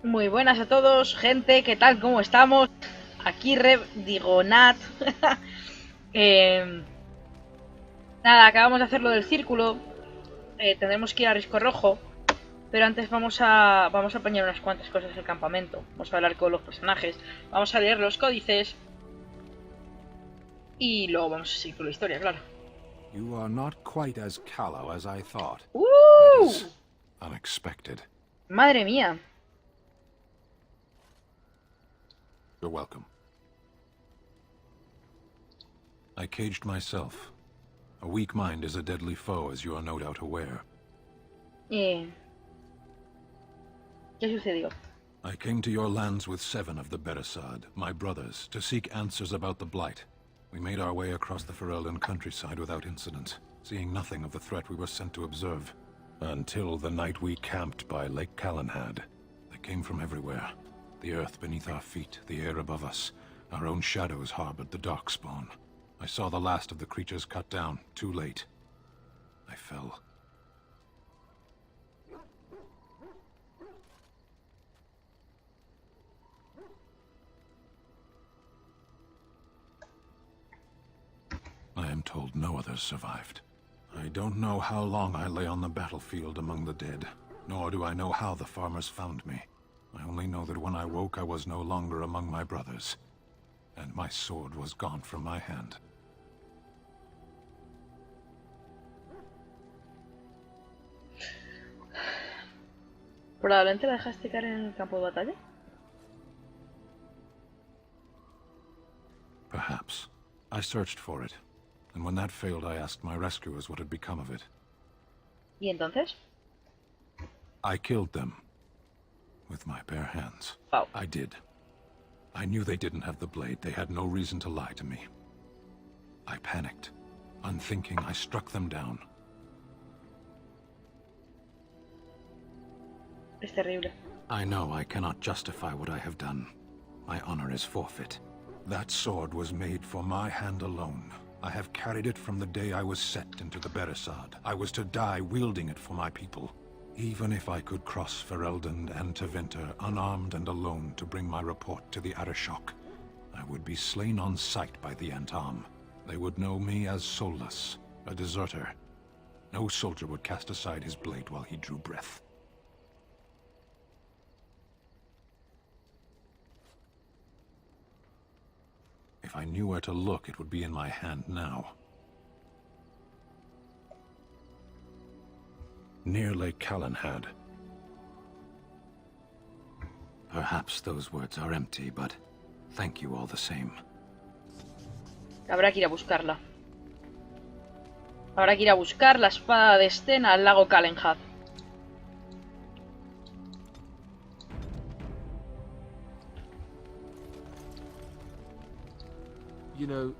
Muy buenas a todos, gente, ¿qué tal? ¿Cómo estamos? Aquí Nat. Eh, Nada, acabamos de hacer lo del círculo. Tendremos que ir a Risco Rojo. Pero antes vamos a apañar unas cuantas cosas del campamento. Vamos a hablar con los personajes. Vamos a leer los códices. Y luego vamos a seguir con la historia, claro. You are not quite as callow as I thought. That is unexpected. Madre mía. You're welcome. I caged myself. A weak mind is a deadly foe, as you are no doubt aware. ¿Qué sucedió? I came to your lands with 7 of the Beresad, my brothers, to seek answers about the Blight. We made our way across the Ferelden countryside without incident, seeing nothing of the threat we were sent to observe. Until the night we camped by Lake Calenhad. They came from everywhere. The earth beneath our feet, the air above us. Our own shadows harbored the darkspawn. I saw the last of the creatures cut down, too late. I fell. I am told no others survived. I don't know how long I lay on the battlefield among the dead, nor do I know how the farmers found me. I only know that when I woke I was no longer among my brothers, and my sword was gone from my hand. ¿Probablemente la dejaste caer en el campo de batalla? Perhaps. I searched for it, and when that failed I asked my rescuers what had become of it. ¿Y entonces? I killed them. With my bare hands. Wow. I did. I knew they didn't have the blade. They had no reason to lie to me. I panicked. Unthinking, I struck them down. Es terrible. I know I cannot justify what I have done. My honor is forfeit. That sword was made for my hand alone. I have carried it from the day I was set into the Beresad. I was to die wielding it for my people. Even if I could cross Ferelden and Tevinter unarmed and alone to bring my report to the Arishok, I would be slain on sight by the Antam. They would know me as soulless, a deserter. No soldier would cast aside his blade while he drew breath. If I knew where to look, it would be in my hand now. Near Lake Calenhad. Perhaps those words are empty, but thank you all the same. Habrá que ir a buscarla. Habrá que ir a buscar la espada de Este al lago Calenhad. You know,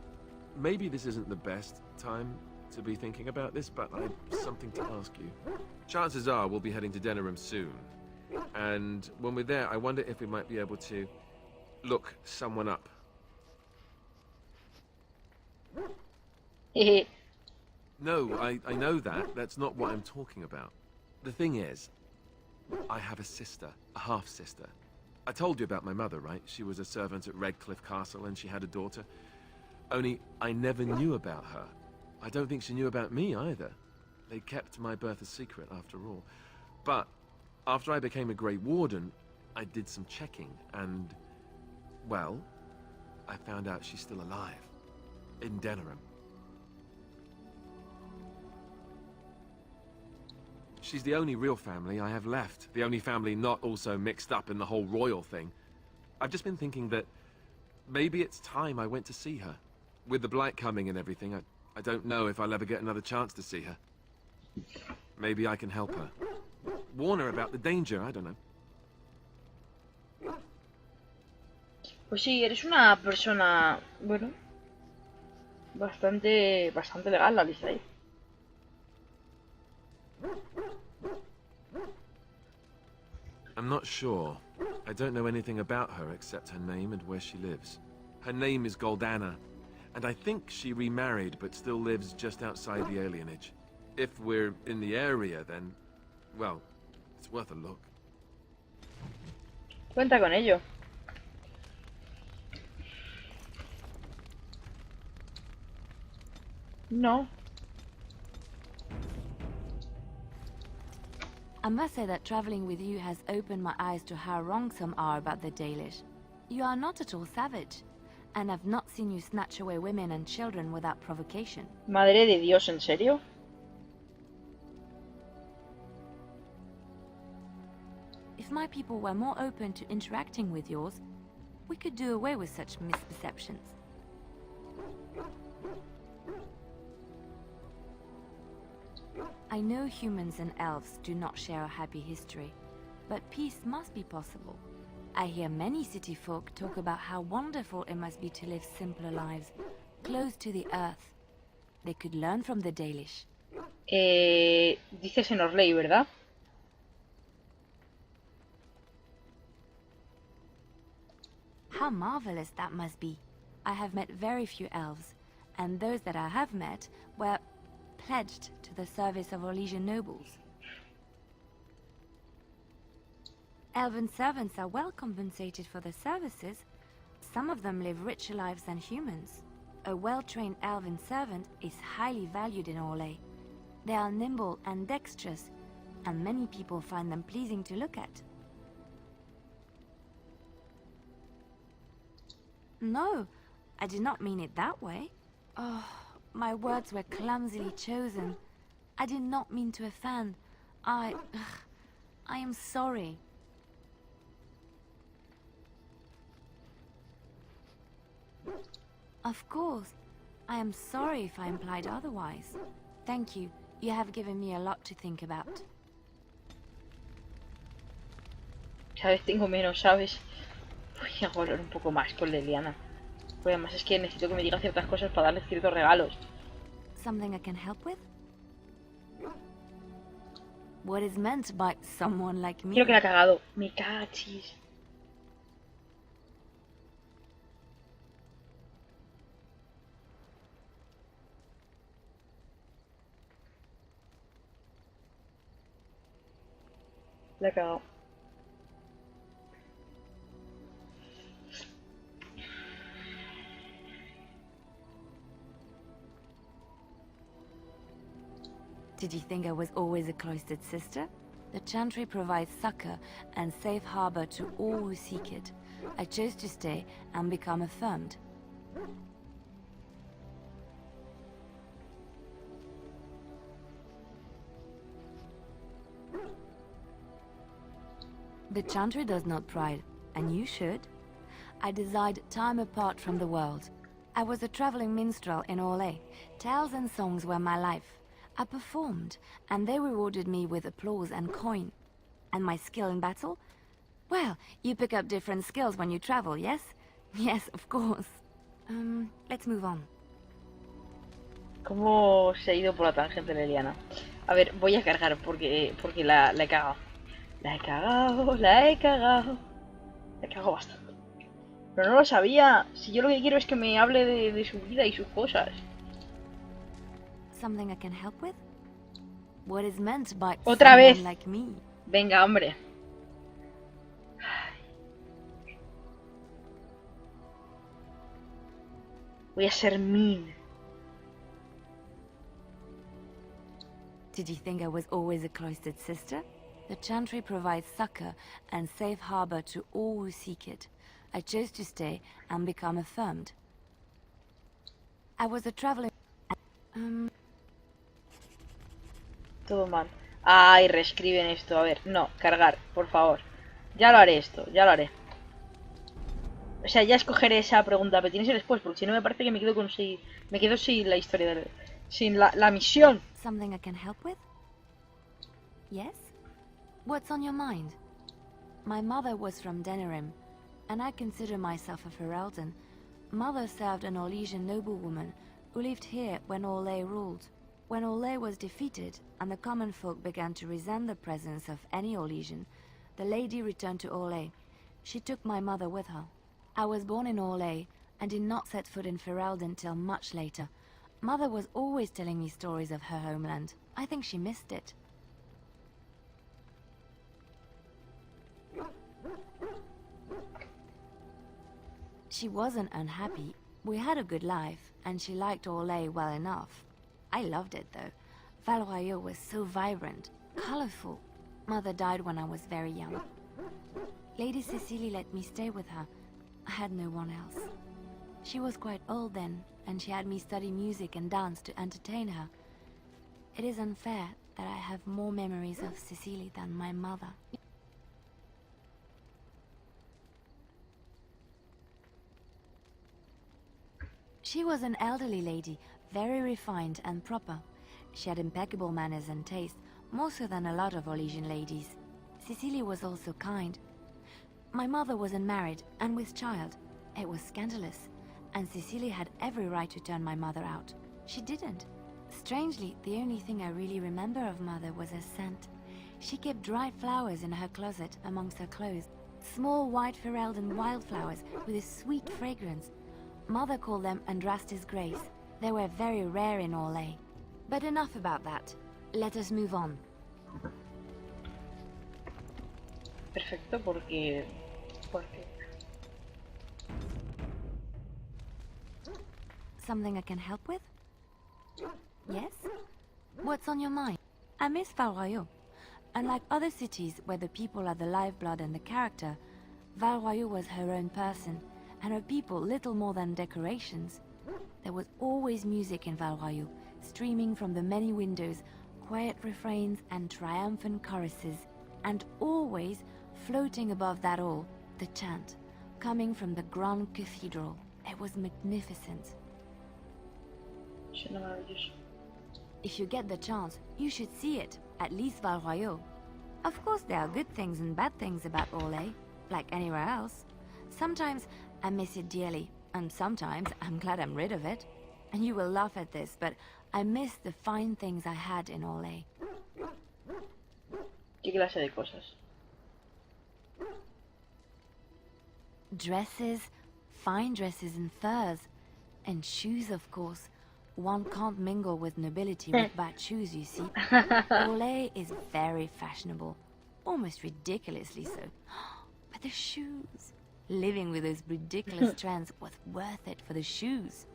maybe this isn't the best time to be thinking about this, but I have something to ask you. Chances are we'll be heading to Denerim soon. And when we're there, I wonder if we might be able to look someone up. No, I know that. That's not what I'm talking about. The thing is, I have a sister, a half-sister. I told you about my mother, right? She was a servant at Redcliffe Castle and she had a daughter. Only, I never knew about her. I don't think she knew about me either. They kept my birth a secret, after all. But, after I became a Grey Warden, I did some checking, and... well, I found out she's still alive. In Denerim. She's the only real family I have left. The only family not also mixed up in the whole royal thing. I've just been thinking that maybe it's time I went to see her. With the Blight coming and everything, I don't know if I'll ever get another chance to see her. Maybe I can help her. Warn her about the danger, I don't know. Pues sí, eres una persona, bueno, bastante legal, la lista ahí. I'm not sure. I don't know anything about her except her name and where she lives. Her name is Goldana, and I think she remarried but still lives just outside the alienage. If we're in the area, then, well, it's worth a look. Cuenta con ello. No. I must say that traveling with you has opened my eyes to how wrong some are about the Dalish. You are not at all savage, and I've not seen you snatch away women and children without provocation. Madre de Dios, ¿en serio? If my people were more open to interacting with yours, we could do away with such misperceptions. I know humans and elves do not share a happy history, but peace must be possible. I hear many city folk talk about how wonderful it must be to live simpler lives, close to the earth. They could learn from the Dalish. Dices en Orley, ¿verdad? How marvelous that must be. I have met very few elves, and those that I have met were pledged to the service of Orlesian nobles. Elven servants are well compensated for their services. Some of them live richer lives than humans. A well-trained elven servant is highly valued in Orlais. They are nimble and dexterous, and many people find them pleasing to look at. No, I did not mean it that way. Oh, my words were clumsily chosen. I did not mean to offend. I am sorry. Of course, I am sorry if I implied otherwise. Thank you. You have given me a lot to think about. Cada vez tengo menos, ¿sabes? Voy a hablar un poco más con Leliana. Pues además es que necesito que me diga ciertas cosas para darle ciertos regalos. Something I can help with? What is meant by someone like me? Quiero que la ha cagado. Me cachis. La he cagado. Did you think I was always a cloistered sister? The chantry provides succor and safe harbor to all who seek it. I chose to stay and become affirmed. The chantry does not pride, and you should. I desired time apart from the world. I was a traveling minstrel in Orlais. Tales and songs were my life. I performed, and they rewarded me with applause and coin. And my skill in battle? Well, you pick up different skills when you travel, yes? Yes, of course. Let's move on. ¿Cómo se ha ido por la tangente Leliana? A ver, voy a cargar porque la he cagado. La he cagado, la he cagado. La he cagado bastante. Pero no lo sabía. Si yo lo que quiero es que me hable de su vida y sus cosas. Something I can help with? What is meant by Otra vez. someone like me? Venga, hombre. Voy a ser mean. Did you think I was always a cloistered sister? The chantry provides succor and safe harbor to all who seek it. I chose to stay and become affirmed. I was a traveling... Todo mal. Ay, reescriben esto. A ver, no, cargar, por favor. Ya lo haré esto, ya lo haré. O sea, ya escogeré esa pregunta, pero tienes el después, porque si no me parece que me quedo con me quedo sin la historia sin la misión. Something I can help with? Yes? What's on your mind? My mother was from Denerim, and I consider myself a Ferelden. Mother served an Orlesian noblewoman who lived here when Orlais ruled. When Orlais was defeated, and the common folk began to resent the presence of any Orlesian, the lady returned to Orlais. She took my mother with her. I was born in Orlais, and did not set foot in Ferelden till much later. Mother was always telling me stories of her homeland. I think she missed it. She wasn't unhappy. We had a good life, and she liked Orlais well enough. I loved it, though. Val Royeaux was so vibrant, colorful. Mother died when I was very young. Lady Cecilie let me stay with her. I had no one else. She was quite old then, and she had me study music and dance to entertain her. It is unfair that I have more memories of Cecilie than my mother. She was an elderly lady, very refined and proper. She had impeccable manners and taste, more so than a lot of Orlesian ladies. Cecilie was also kind. My mother was unmarried and with child. It was scandalous, and Cecilie had every right to turn my mother out. She didn't. Strangely, the only thing I really remember of Mother was her scent. She kept dried flowers in her closet amongst her clothes. Small white Ferelden wildflowers with a sweet fragrance. Mother called them Andraste's Grace. They were very rare in Orlais. But enough about that. Let us move on. Perfecto, porque... Something I can help with? Yes? What's on your mind? I miss Val Royeaux. Unlike other cities where the people are the lifeblood and the character, Val Royeaux was her own person, and her people little more than decorations. There was always music in Val Royeaux, streaming from the many windows, quiet refrains and triumphant choruses, and always, floating above that all, the chant, coming from the Grand Cathedral. It was magnificent. If you get the chance, you should see it, at least Val Royeaux. Of course there are good things and bad things about Orlais, like anywhere else. Sometimes I miss it dearly, and sometimes I'm glad I'm rid of it. And you will laugh at this, but I miss the fine things I had in Orlais. ¿Qué clase de cosas? Dresses, fine dresses and furs, and shoes, of course. One can't mingle with nobility with bad shoes, you see. Orlais is very fashionable, almost ridiculously so. But the shoes, living with those ridiculous trends was worth it for the shoes.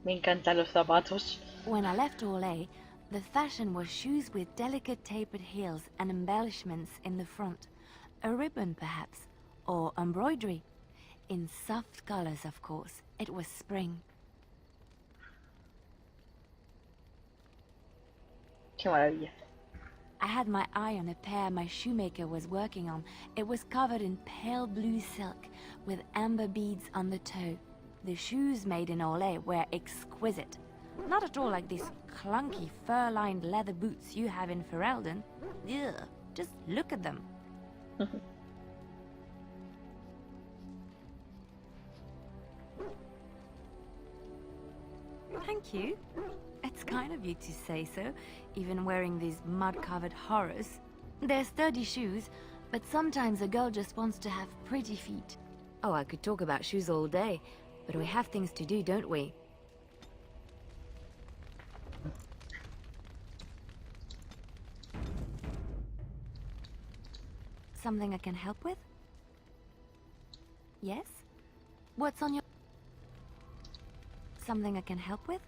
Me encantan los zapatos. When I left Orlais, the fashion was shoes with delicate tapered heels and embellishments in the front. A ribbon, perhaps, or embroidery. In soft colors, of course. It was spring. Qué maravilla. I had my eye on a pair my shoemaker was working on. It was covered in pale blue silk, with amber beads on the toe. The shoes made in Orlais were exquisite. Not at all like these clunky, fur-lined leather boots you have in Ferelden. Ugh, just look at them. Thank you. It's kind of you to say so, even wearing these mud-covered horrors. They're sturdy shoes, but sometimes a girl just wants to have pretty feet. Oh, I could talk about shoes all day, but we have things to do, don't we? Something I can help with? Yes? What's on your... Something I can help with?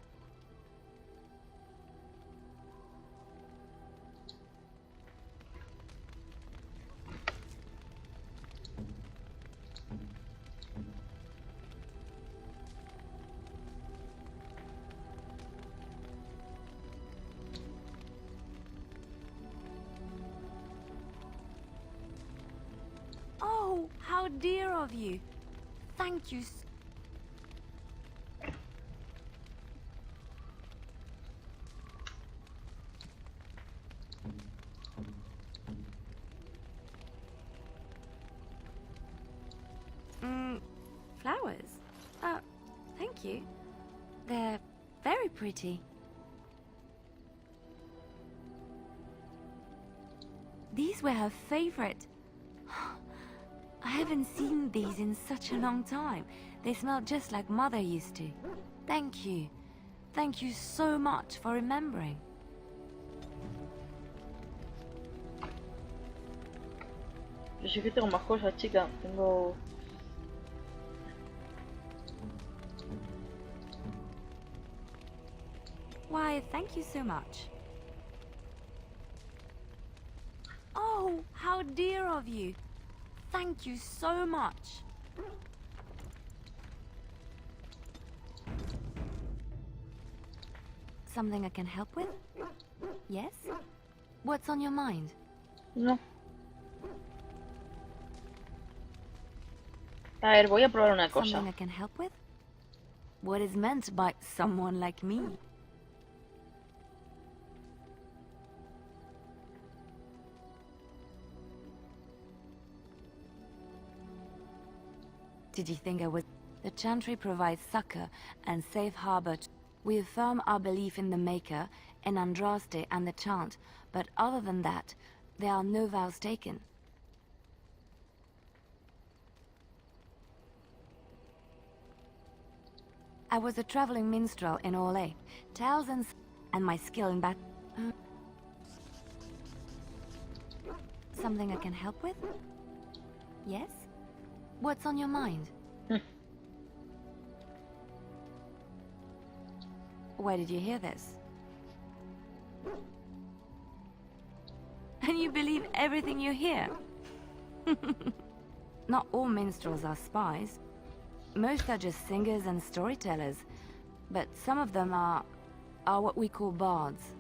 Oh, how dear of you. Thank you so... Flowers? Thank you. They're very pretty. These were her favorite. I haven't seen these in such a long time. They smell just like Mother used to. Thank you. Thank you so much for remembering. Yo sí que tengo más cosas, chica. Tengo... Why, thank you so much. Oh, how dear of you. Thank you so much. Something I can help with? Yes? What's on your mind? No. A ver, voy a probar una cosa. Something I can help with? What is meant by someone like me? Did you think I was... The Chantry provides succor and safe harbor. We affirm our belief in the Maker, in Andraste and the Chant, but other than that, there are no vows taken. I was a traveling minstrel in Orlais. Tales and my skill in battle... Something I can help with? Yes? What's on your mind? Where did you hear this? And you believe everything you hear? Not all minstrels are spies. Most are just singers and storytellers. But some of them are what we call bards.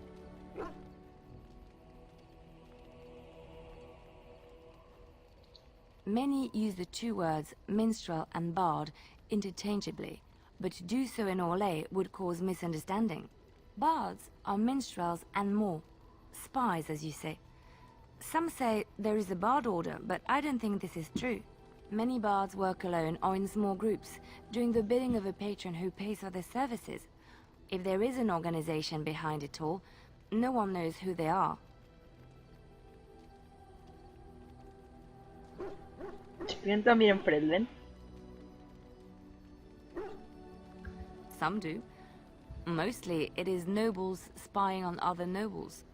Many use the two words minstrel and bard interchangeably, but to do so in Orlais would cause misunderstanding. Bards are minstrels and more. Spies, as you say. Some say there is a bard order, but I don't think this is true. Many bards work alone or in small groups, doing the bidding of a patron who pays for their services. If there is an organization behind it all, no one knows who they are. ¿Espían también en Fredlen? Some do. Mostly it is nobles spying on other nobles.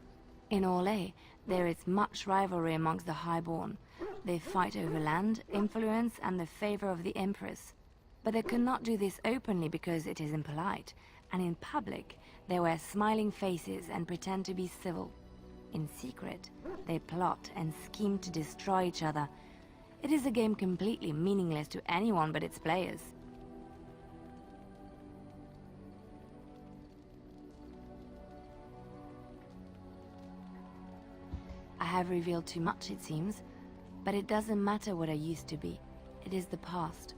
In Orlais, there is much rivalry amongst the highborn. They fight over land, influence, and the favor of the Empress. But they cannot do this openly because it is impolite, and in public, they wear smiling faces and pretend to be civil. In secret, they plot and scheme to destroy each other. It is a game completely meaningless to anyone but its players. I have revealed too much, it seems, but it doesn't matter what I used to be. It is the past.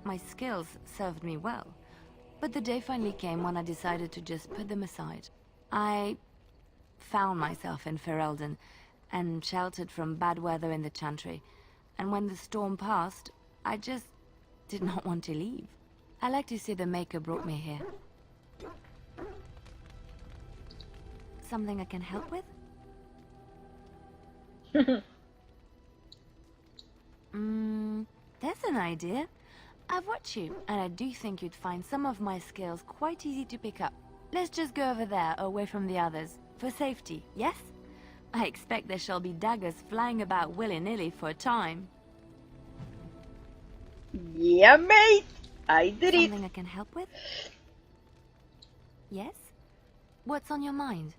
My skills served me well, but the day finally came when I decided to just put them aside. I found myself in Ferelden and sheltered from bad weather in the Chantry, and when the storm passed, I just did not want to leave. I like to say the Maker brought me here. Something I can help with? There's an idea. I've watched you, and I do think you'd find some of my skills quite easy to pick up. Let's just go over there, away from the others. For safety, yes? I expect there shall be daggers flying about willy-nilly for a time. Yeah, mate! I did it! Something I can help with? Yes? What's on your mind?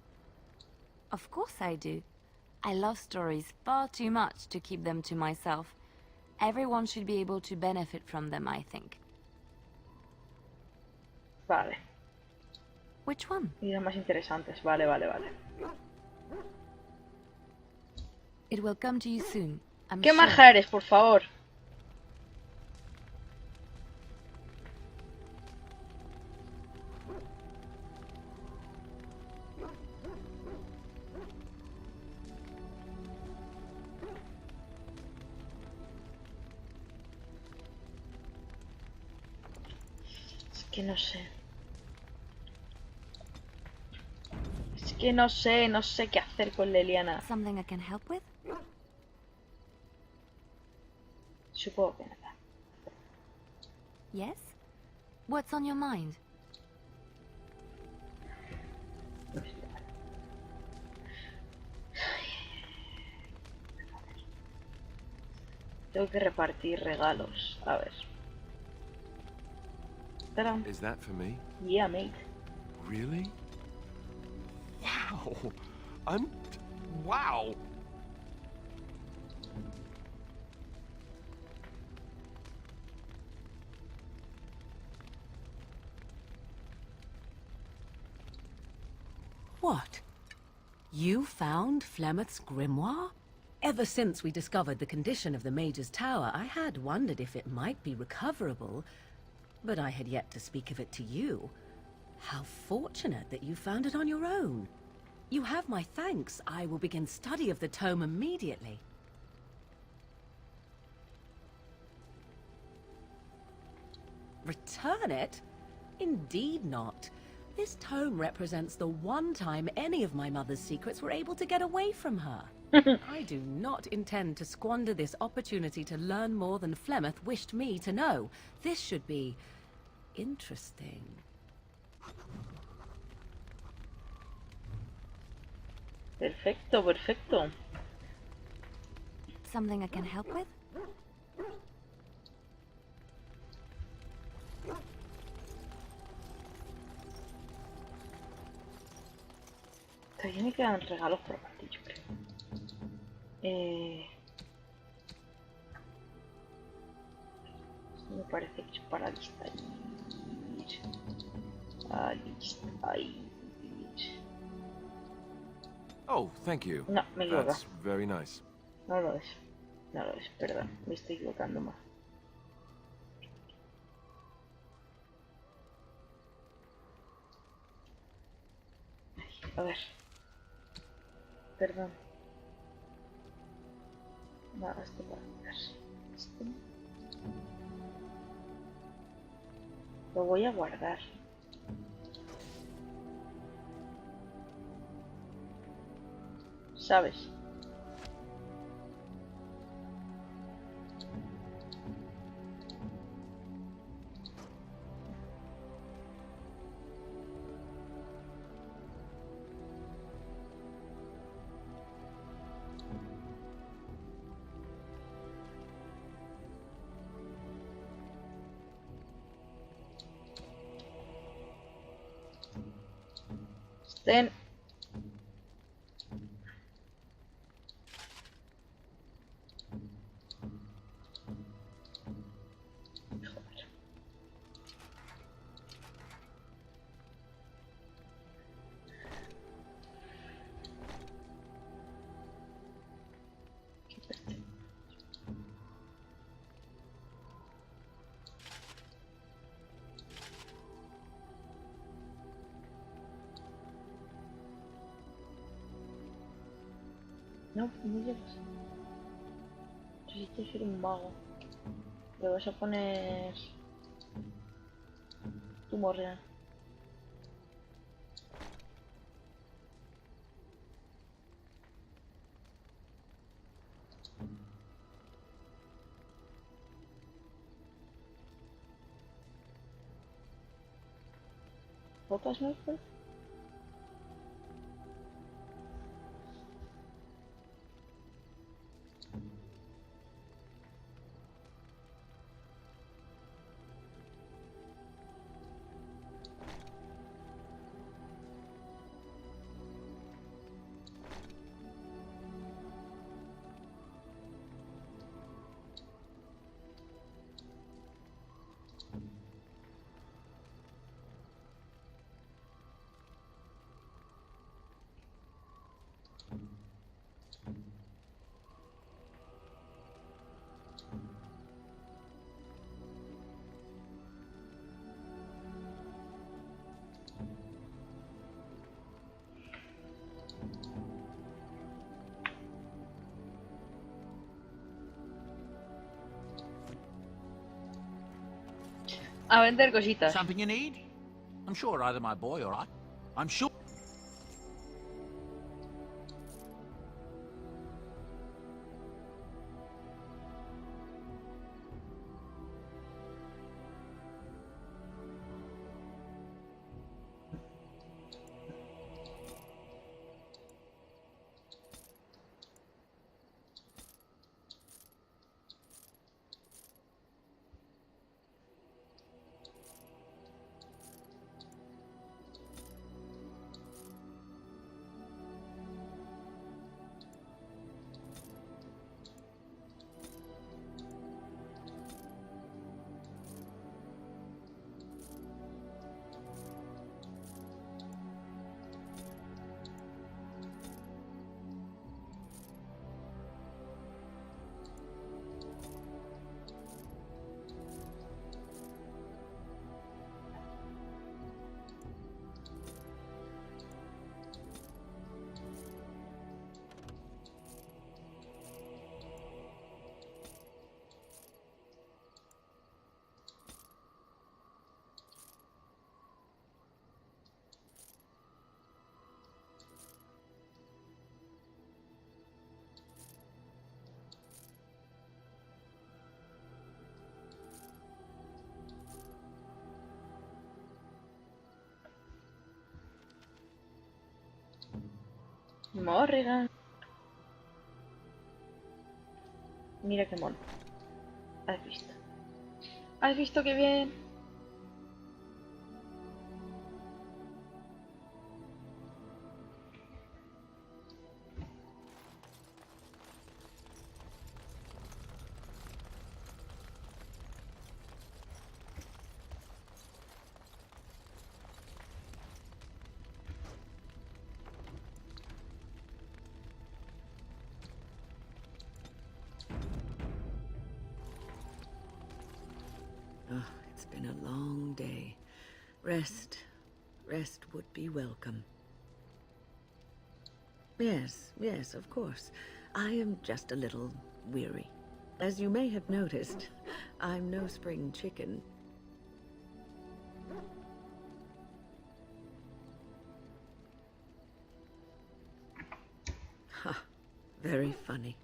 Of course I do. I love stories far too much to keep them to myself. Everyone should be able to benefit from them, I think. Vale. Which one? Ideas más interesantes. Vale, vale, vale. It will come to you soon. I'm ¿Qué sure. maja eres, por favor? Que no sé. Es que no sé qué hacer con Leliana. Something I can help with? Supongo que nada. Yes? What's on your mind? Tengo que repartir regalos. A ver. Espera. Is that for me? Yeah, mate. Really? Wow. Wow. What? You found Flemeth's grimoire? Ever since we discovered the condition of the Major's Tower, I had wondered if it might be recoverable, but I had yet to speak of it to you. How fortunate that you found it on your own. You have my thanks. I will begin study of the tome immediately. Return it? Indeed not. This tome represents the one time any of my mother's secrets were able to get away from her. I do not intend to squander this opportunity to learn more than Flemeth wished me to know. This should be interesting. Perfecto, perfecto. Something I can help with? Todavía me quedan regalos por partir, yo creo. Me parece que es para alistar. Oh, thank you. No, me he equivocado. That's very nice. No lo es. No lo es, perdón. Me estoy equivocando más. A ver. Perdón. No, esto para mirar. Esto. Lo voy a guardar. ¿Sabes? Estén. Joder. No, no llegas. Necesito ser un mago. Le vas a poner tu morrea. ¿Botas no? A vender cositas. Something you need? I'm sure either my boy or I'm sure. Morrigan. Mira qué mono. ¿Has visto? ¿Has visto qué bien? Oh, it's been a long day. Rest would be welcome. Yes, of course. I am just a little weary. As you may have noticed, I'm no spring chicken. Ha, very funny.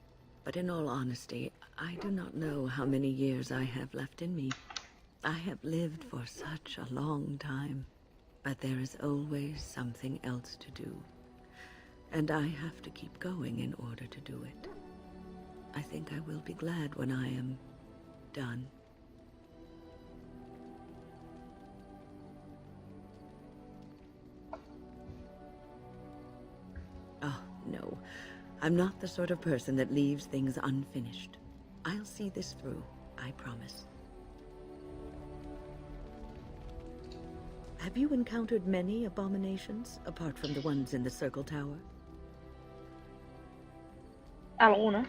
But in all honesty, I do not know how many years I have left in me. I have lived for such a long time, but there is always something else to do. And I have to keep going in order to do it. I think I will be glad when I am done. Oh, no. I'm not the sort of person that leaves things unfinished. I'll see this through, I promise. Have you encountered many abominations, apart from the ones in the Circle Tower? Alguna.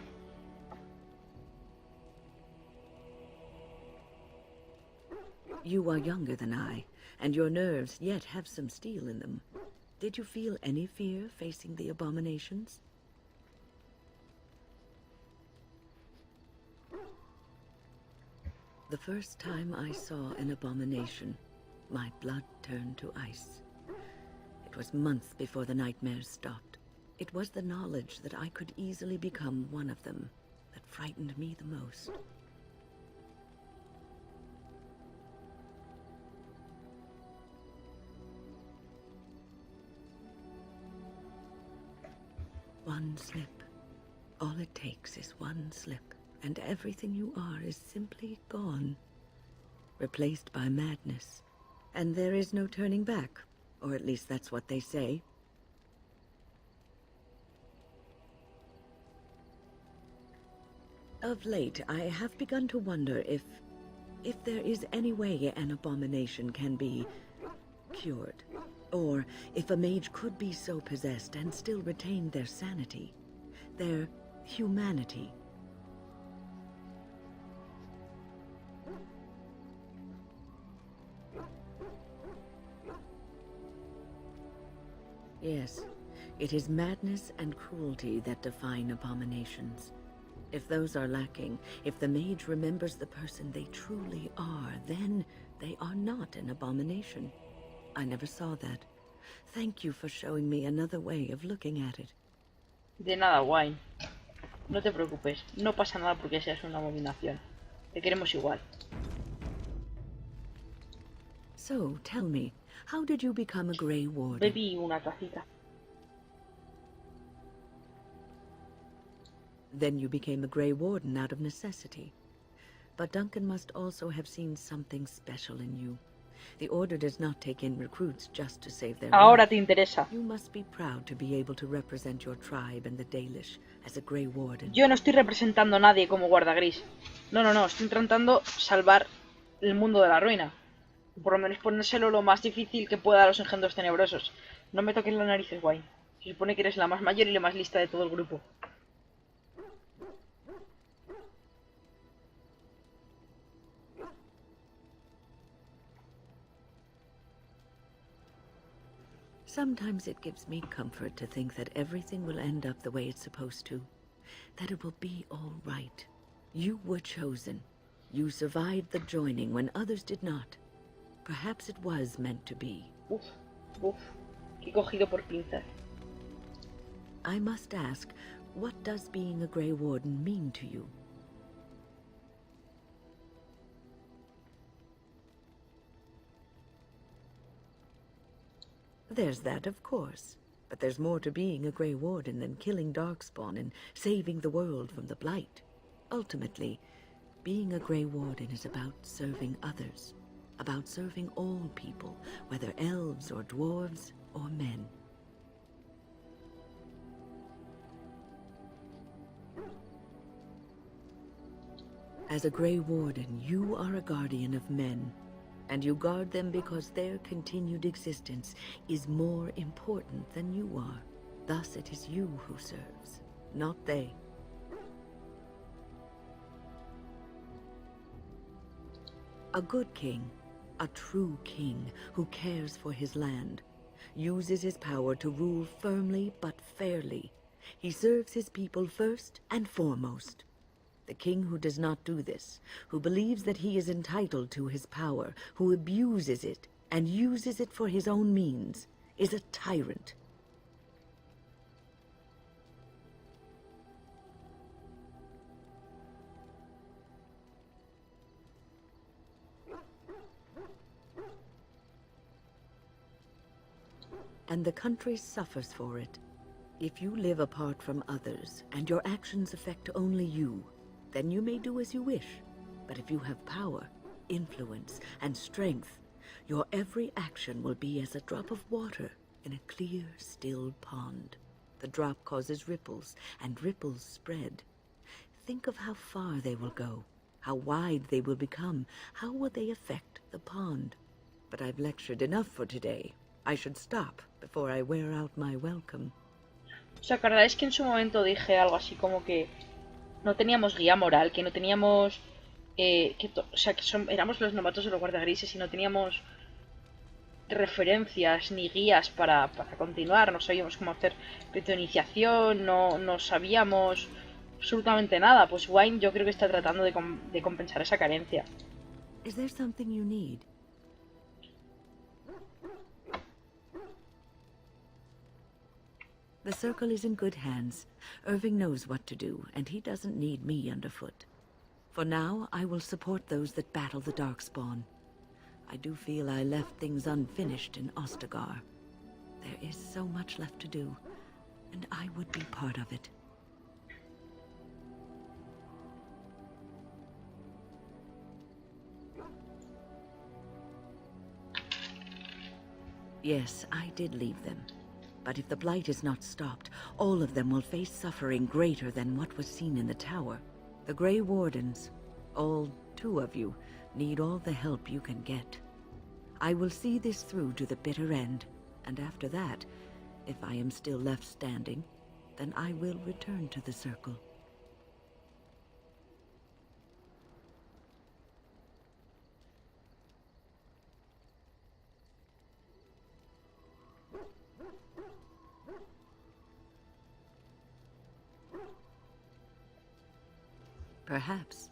You are younger than I, and your nerves yet have some steel in them. Did you feel any fear facing the abominations? The first time I saw an abomination, my blood turned to ice. It was months before the nightmares stopped. It was the knowledge that I could easily become one of them that frightened me the most. One slip. All it takes is one slip, and everything you are is simply gone, replaced by madness. And there is no turning back, or at least that's what they say. Of late, I have begun to wonder if there is any way an abomination can be cured, or if a mage could be so possessed and still retain their sanity, their humanity. Yes, it is madness and cruelty that define abominations. If those are lacking, if the mage remembers the person they truly are, then they are not an abomination. I never saw that. Thank you for showing me another way of looking at it. De nada, Wynne. No te preocupes. No pasa nada porque seas una abominación. Te queremos igual. So, tell me, how did you become a Grey Warden? Bebí una tacita. Then you became a Grey Warden out of necessity. But Duncan must also have seen something special in you. The Order does not take in recruits just to save their Ahora life. te interesa. You must be proud to be able to represent your tribe and the Dalish as a Grey Warden. Yo no estoy representando a nadie como guardagris. No. Estoy intentando salvar el mundo de la ruina. Por lo menos ponérselo lo más difícil que pueda a los engendros tenebrosos. No me toques las narices, Wynne. Se supone que eres la más mayor y la más lista de todo el grupo. Sometimes it gives me comfort to think that everything will end up the way it's supposed to. That it will be all right. You were chosen. You survived the joining when others did not. Perhaps it was meant to be. Uf. Qué cogido por pinzas. I must ask, what does being a Grey Warden mean to you? There's that, of course. But there's more to being a Grey Warden than killing Darkspawn and saving the world from the Blight. Ultimately, being a Grey Warden is about serving others, about serving all people, whether elves or dwarves or men. As a Grey Warden, you are a guardian of men, and you guard them because their continued existence is more important than you are. Thus it is you who serves, not they. A good king, a true king who cares for his land, uses his power to rule firmly but fairly. He serves his people first and foremost. The king who does not do this, who believes that he is entitled to his power, who abuses it and uses it for his own means, is a tyrant. And the country suffers for it. If you live apart from others, and your actions affect only you, then you may do as you wish. But if you have power, influence, and strength, your every action will be as a drop of water in a clear, still pond. The drop causes ripples, and ripples spread. Think of how far they will go, how wide they will become, how will they affect the pond. But I've lectured enough for today. I should stop before I wear out my welcome. ¿Os acordáis que en su momento dije algo así como que no teníamos guía moral, que no teníamos... o sea, que éramos los novatos de los guardagrises y no teníamos referencias ni guías para continuar? No sabíamos cómo hacer rito de iniciación, no sabíamos absolutamente nada. Pues Wynne yo creo que está tratando de compensar esa carencia. Is there something you need? The circle is in good hands. Irving knows what to do, and he doesn't need me underfoot. For now, I will support those that battle the Darkspawn. I do feel I left things unfinished in Ostagar. There is so much left to do, and I would be part of it. Yes, I did leave them. But if the Blight is not stopped, all of them will face suffering greater than what was seen in the tower. The Grey Wardens, all 2 of you, need all the help you can get. I will see this through to the bitter end, and after that, if I am still left standing, then I will return to the circle. Perhaps.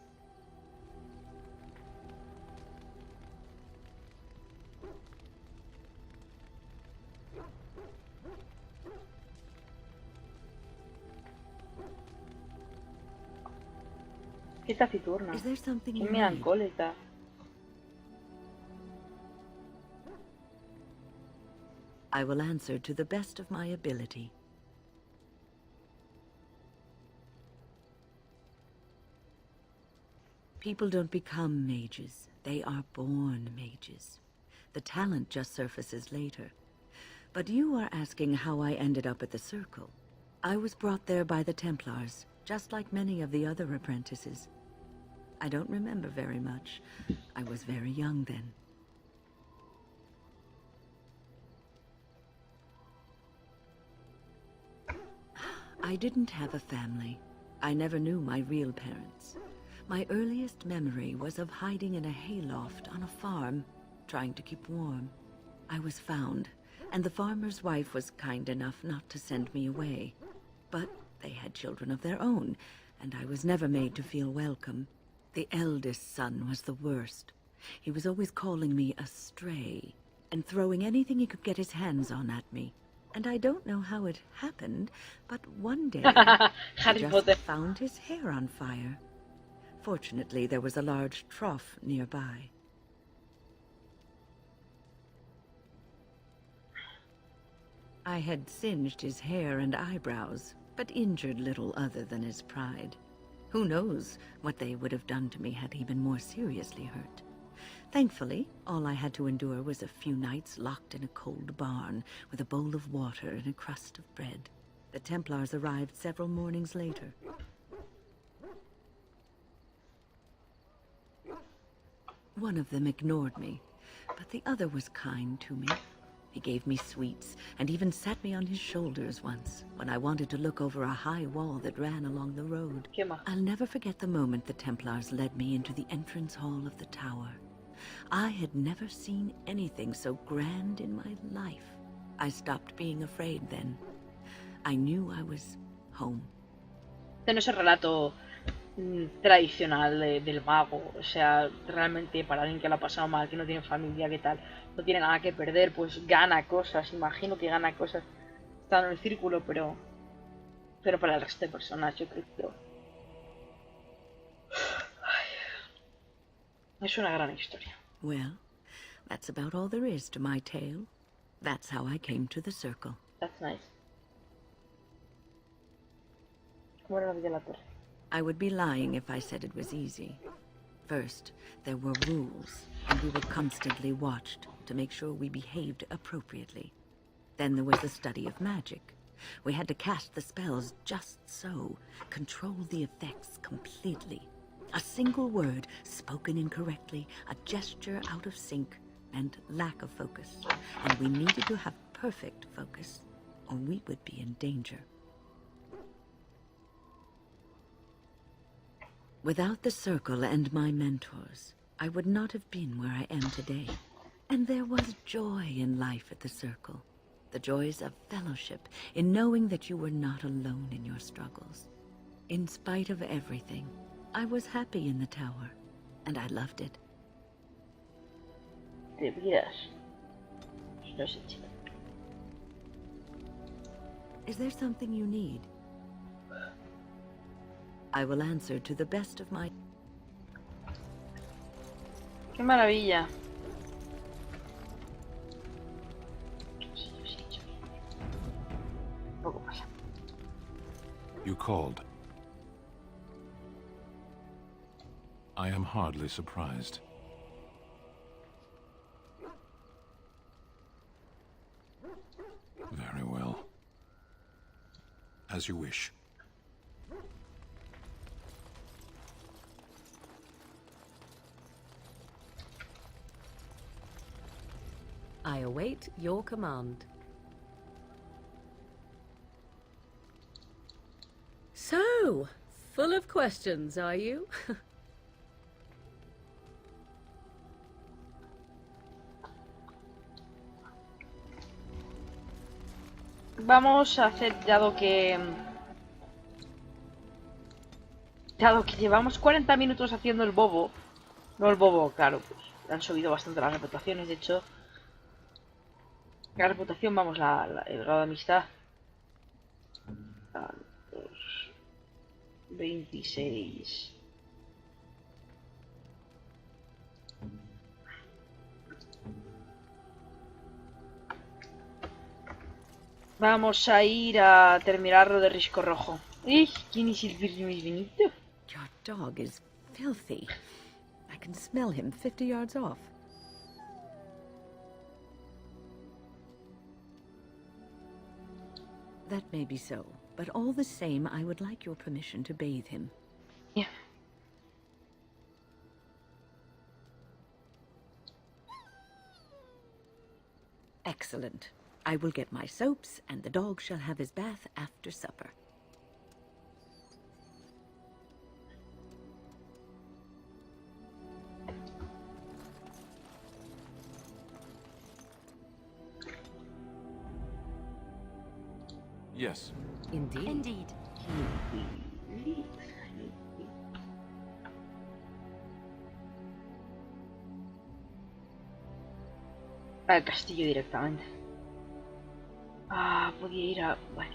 Qué taciturna. Is there something Qué you need? melancólica. I will answer to the best of my ability. People don't become mages. They are born mages. The talent just surfaces later. But you are asking how I ended up at the Circle. I was brought there by the Templars, just like many of the other apprentices. I don't remember very much. I was very young then. I didn't have a family. I never knew my real parents. My earliest memory was of hiding in a hayloft on a farm, trying to keep warm. I was found, and the farmer's wife was kind enough not to send me away. But they had children of their own, and I was never made to feel welcome. The eldest son was the worst. He was always calling me a stray, and throwing anything he could get his hands on at me. And I don't know how it happened, but one day I just found his hair on fire. Fortunately, there was a large trough nearby. I had singed his hair and eyebrows, but injured little other than his pride. Who knows what they would have done to me had he been more seriously hurt. Thankfully, all I had to endure was a few nights locked in a cold barn with a bowl of water and a crust of bread. The Templars arrived several mornings later. One of them ignored me, but the other was kind to me. He gave me sweets and even sat me on his shoulders once when I wanted to look over a high wall that ran along the road. I'll never forget the moment the Templars led me into the entrance hall of the tower. I had never seen anything so grand in my life. I stopped being afraid then. I knew I was home. Este no es el relato tradicional del mago. O sea, realmente para alguien que lo ha pasado mal, que no tiene familia, que tal, no tiene nada que perder, pues gana cosas. Imagino que gana cosas estando en el círculo, pero para el resto de personas yo creo que es una gran historia. Well, that's about all there is to my tale. That's how I came to the circle. That's nice. ¿Cómo era la vida de la torre? I would be lying if I said it was easy. First, there were rules, and we were constantly watched to make sure we behaved appropriately. Then there was the study of magic. We had to cast the spells just so, control the effects completely. A single word spoken incorrectly, a gesture out of sync, meant lack of focus. And we needed to have perfect focus, or we would be in danger. Without the circle and my mentors, I would not have been where I am today. And there was joy in life at the circle. The joys of fellowship, in knowing that you were not alone in your struggles. In spite of everything, I was happy in the tower, and I loved it. De veras. No sé, chica. Is there something you need? I will answer to the best of my... Qué maravilla. Poco pasa. You called. I am hardly surprised. Very well. As you wish. I await your command. So, full of questions, are you? Vamos a hacer, dado que llevamos 40 minutos haciendo el bobo, no el bobo, claro, pues han subido bastante las reputaciones, de hecho, la reputación, vamos, el grado de amistad, a los 26. Vamos a ir a terminar lo de Risco Rojo. ¿Quién es el Benito? Your dog is filthy. I can smell him 50 yards off. That may be so, but all the same, I would like your permission to bathe him. Yeah. Excellent. I will get my soaps, and the dog shall have his bath after supper. Yes. Indeed. Indeed. Al castillo directamente. Podía ir a... Bueno.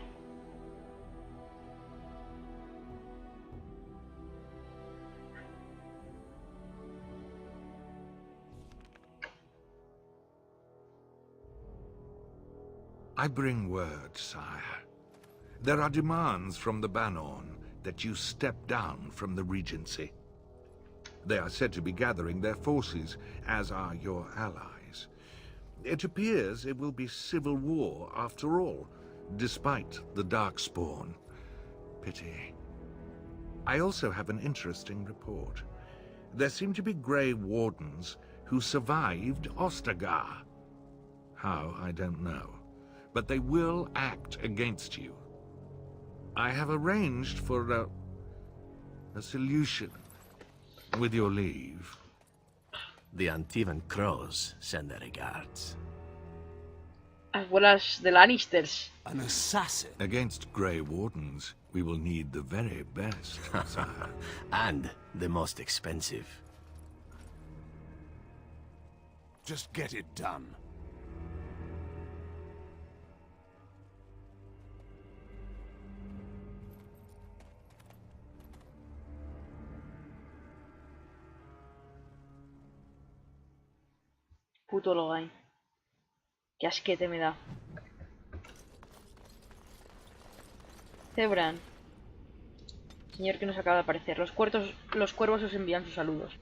I bring word, sire. There are demands from the Banorn that you step down from the Regency. They are said to be gathering their forces, as are your allies. It appears it will be civil war after all, despite the Darkspawn. Pity. I also have an interesting report. There seem to be Grey Wardens who survived Ostagar. How, I don't know. But they will act against you. I have arranged for a solution, with your leave. The Antivan Crows send their regards. Abuelas de Lannisters. An assassin? Against Grey Wardens, we will need the very best, sire. And the most expensive. Just get it done. Puto Logain. Qué asquete me da. Zebran. Señor que nos acaba de aparecer. Los cuervos os envían sus saludos.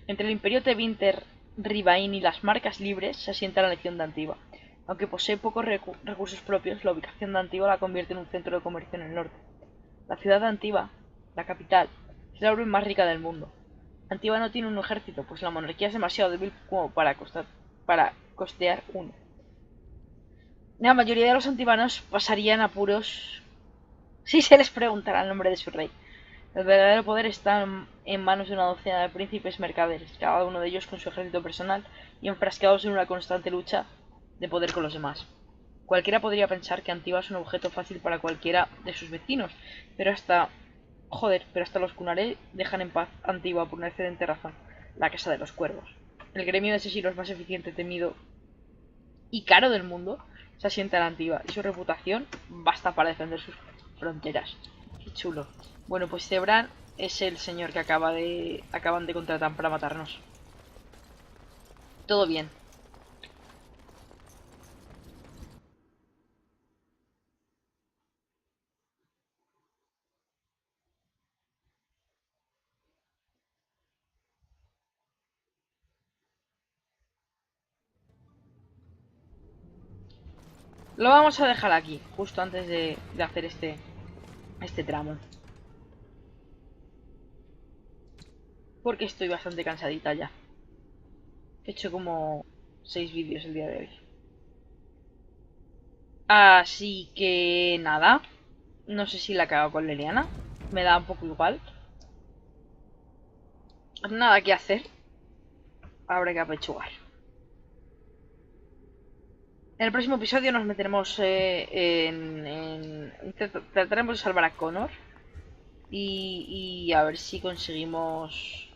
Entre el Imperio de Winter, Rivain y las marcas libres se asienta la Legión de Antiva. Aunque posee pocos recursos propios, la ubicación de Antiva la convierte en un centro de comercio en el norte. La ciudad de Antiva, la capital, es la urbe más rica del mundo. Antiva no tiene un ejército, pues la monarquía es demasiado débil como para costear uno. La mayoría de los antivanos pasarían apuros si se les preguntara el nombre de su rey. El verdadero poder está en manos de una docena de príncipes mercaderes, cada uno de ellos con su ejército personal y enfrascados en una constante lucha de poder con los demás. Cualquiera podría pensar que Antiva es un objeto fácil para cualquiera de sus vecinos, pero hasta los Cunaré dejan en paz Antiva por una excelente razón, la Casa de los Cuervos. El gremio de asesinos más eficiente, temido y caro del mundo se asienta en Antiva, y su reputación basta para defender sus fronteras. Qué chulo. Bueno, pues Zebran es el señor que acaban de contratar para matarnos. Todo bien. Lo vamos a dejar aquí, justo antes de hacer este tramo. Porque estoy bastante cansadita ya. He hecho como 6 vídeos el día de hoy. Así que nada. No sé si la cago con Leliana. Me da un poco igual. Nada que hacer. Habrá que apechugar. En el próximo episodio nos meteremos trataremos de salvar a Connor. Y a ver si conseguimos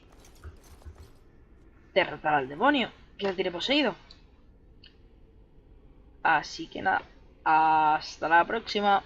derrotar al demonio que la tiene poseído. Así que nada, hasta la próxima.